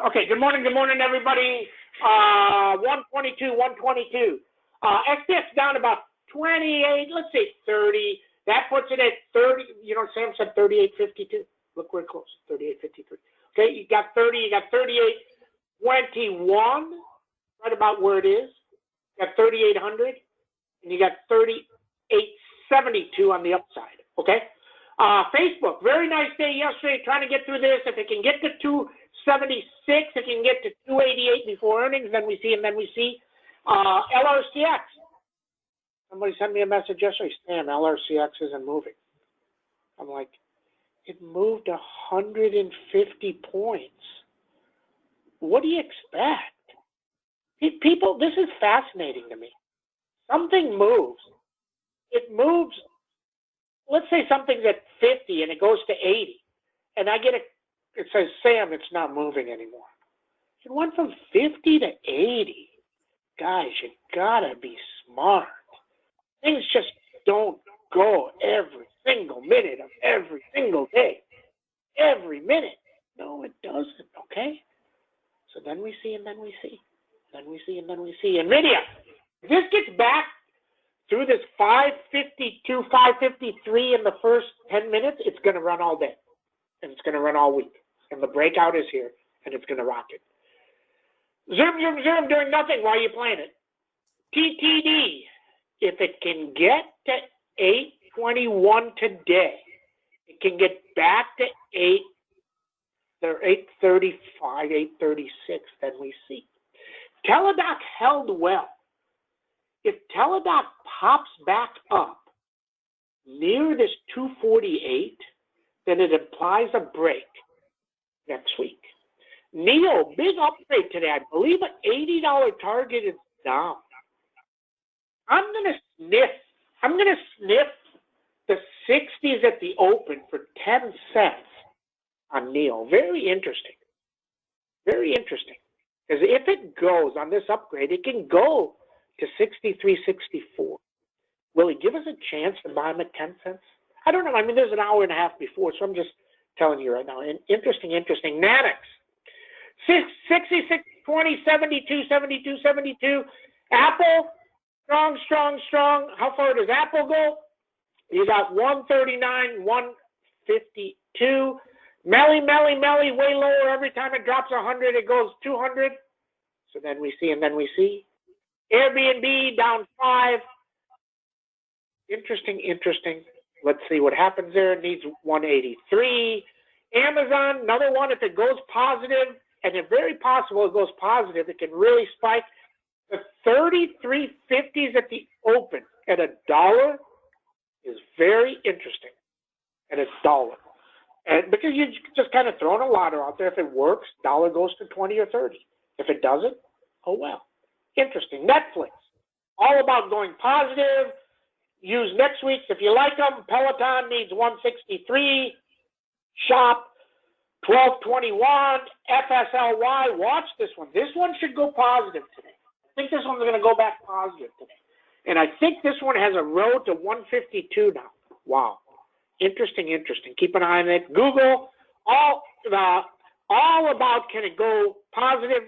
Okay, good morning, everybody. 122. XDX down about 28, let's say 30. That puts it at 30. You know, Sam said 38.52. Look, we're close, 38.53. Okay, you got 30, you got 38.21, right about where it is. You got 3800, and you got 38.72 on the upside. Okay. Facebook, very nice day yesterday, trying to get through this. If it can get to 276, it can get to 288 before earnings, then we see, LRCX. Somebody sent me a message yesterday, Sam, LRCX isn't moving. I'm like, it moved 150 points. What do you expect? People, this is fascinating to me. Something moves. It moves. Let's say something's at 50 and it goes to 80, and I get it says, Sam, it's not moving anymore. It went from 50 to 80. Guys, you gotta be smart. Things just don't go every single minute of every single day. Every minute. No, it doesn't, okay? So then we see, and then we see. Then we see, and then we see. NVIDIA, if this gets back through this 552, 553 in the first 10 minutes, it's going to run all day. And it's going to run all week. And the breakout is here, and it's going to rock it. Zoom, doing nothing while you're playing it. TTD, if it can get to 821 today, it can get back to 835, 836, then we see. Teladoc held well. If Teladoc pops back up near this 248, then it implies a break next week. NEO, big upgrade today. I believe an $80 target is down. I'm going to sniff the 60s at the open for 10 cents on NEO. Very interesting. Very interesting. Because if it goes on this upgrade, it can go to 63.64. Will he give us a chance to buy him at 10 cents? I don't know. I mean, there's an hour and a half before, so I'm just telling you right now. And interesting. Natix, 66, 20, 72, 72, 72. Apple, strong. How far does Apple go? You got 139, 152. Melly, way lower. Every time it drops 100, it goes 200. So then we see, and then we see. Airbnb down 5. Interesting. Let's see what happens there. It needs 183. Amazon, another one. If it goes positive, and it's very possible it goes positive, it can really spike. The 33.50s at the open at $1 is very interesting. At $1. And because you're just kind of throwing a ladder out there. If it works, dollar goes to 20 or 30. If it doesn't, oh well. Interesting. Netflix, all about going positive. Use next week's if you like them. Peloton needs 163. Shop 1221. FSLY. Watch this one. This one should go positive today. I think this one's going to go back positive today. And I think this one has a road to 152 now. Wow. Interesting. Keep an eye on it. Google, all about can it go positive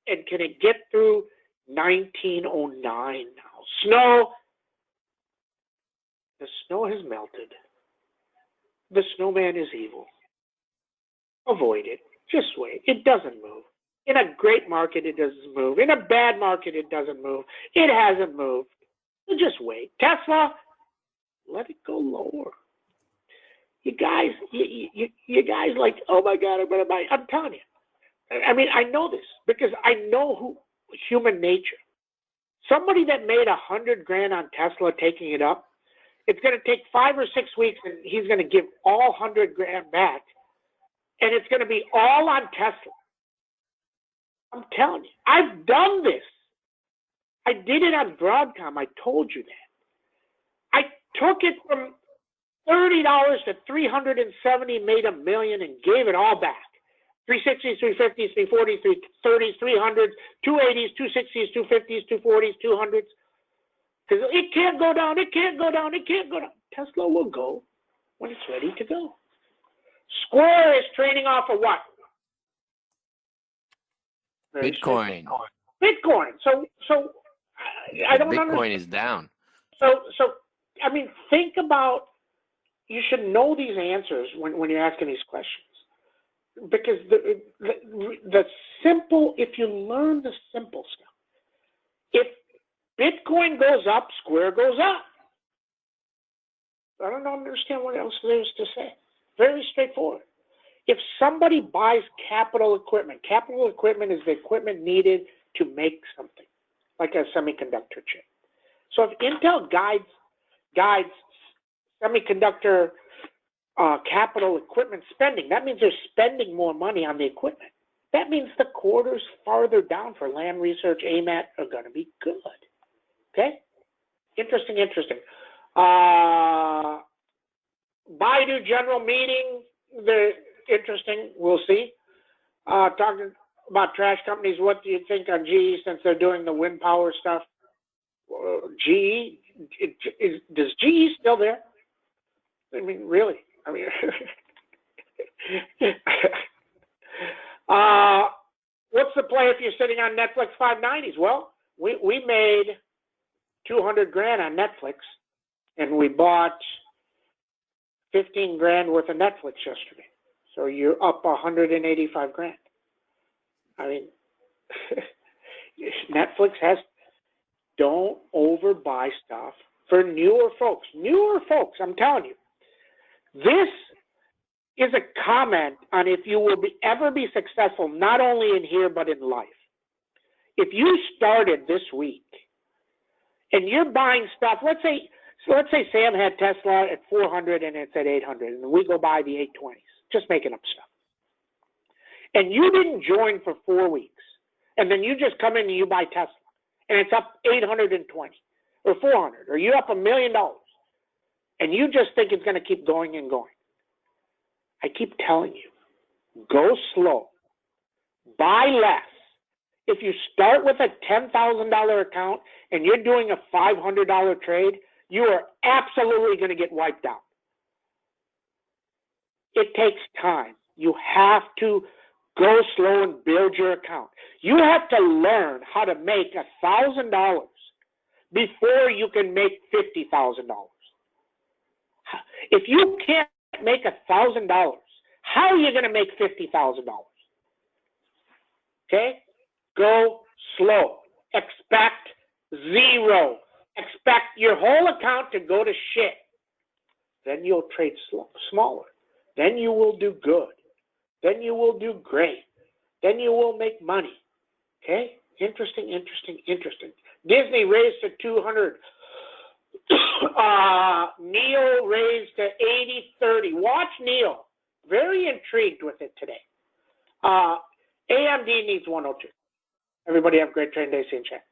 and can it get through 1909 now. Snow. The snow has melted. The snowman is evil. Avoid it. Just wait. It doesn't move. In a great market, it doesn't move. In a bad market, it doesn't move. It hasn't moved. So just wait. Tesla, let it go lower. You guys like, oh my God, I'm going to buy. I'm telling you. I mean, I know this because I know human nature. Somebody that made $100,000 on Tesla taking it up, it's going to take 5 or 6 weeks, and he's going to give all $100,000 back, and it's going to be all on Tesla. I'm telling you, I've done this. I did it on Broadcom. I told you that. I took it from $30 to $370, made $1 million, and gave it all back. 360s, 350s, 340s, 330s, 300s, 280s, 260s, 250s, 240s, 200s. Because it can't go down, it can't go down. Tesla will go when it's ready to go. Square is trading off of what? Very Bitcoin. Bitcoin. So I don't Bitcoin understand. is down. So I mean, think about. You should know these answers when you're asking these questions, because the simple. If you learn the simple stuff, if Bitcoin goes up, Square goes up. I don't understand what else there is to say. Very straightforward. If somebody buys capital equipment is the equipment needed to make something, like a semiconductor chip. So if Intel guides semiconductor capital equipment spending, that means they're spending more money on the equipment. That means the quarters farther down for Lam Research, AMAT are going to be good. Okay? Interesting. Baidu general meeting, they're interesting. We'll see. Talking about trash companies, what do you think on GE since they're doing the wind power stuff? GE, does GE still there? I mean, really? I mean, what's the play if you're sitting on Netflix 590s? Well, we made 200 grand on Netflix, and we bought 15 grand worth of Netflix yesterday. So you're up 185 grand. I mean, Netflix don't overbuy stuff for newer folks. Newer folks, I'm telling you. This is a comment on if you will ever be successful, not only in here, but in life. If you started this week and you're buying stuff, let's say Sam had Tesla at 400 and it's at 800, and we go buy the 820s, just making up stuff. And you didn't join for 4 weeks, and then you just come in and you buy Tesla, and it's up 820 or 400, or you're up $1 million, and you just think it's going to keep going and going. I keep telling you, go slow, buy less. If you start with a $10,000 account and you're doing a $500 trade, you are absolutely going to get wiped out. It takes time. You have to go slow and build your account. You have to learn how to make $1,000 before you can make $50,000. If you can't make $1,000, how are you going to make $50,000? Okay? Go slow. Expect zero. Expect your whole account to go to shit. Then you'll trade smaller. Then you will do good. Then you will do great. Then you will make money. Okay? Interesting. Disney raised to 200. Neil raised to 80-30. Watch Neil. Very intrigued with it today. AMD needs 102. Everybody have a great trading day. See you in chat.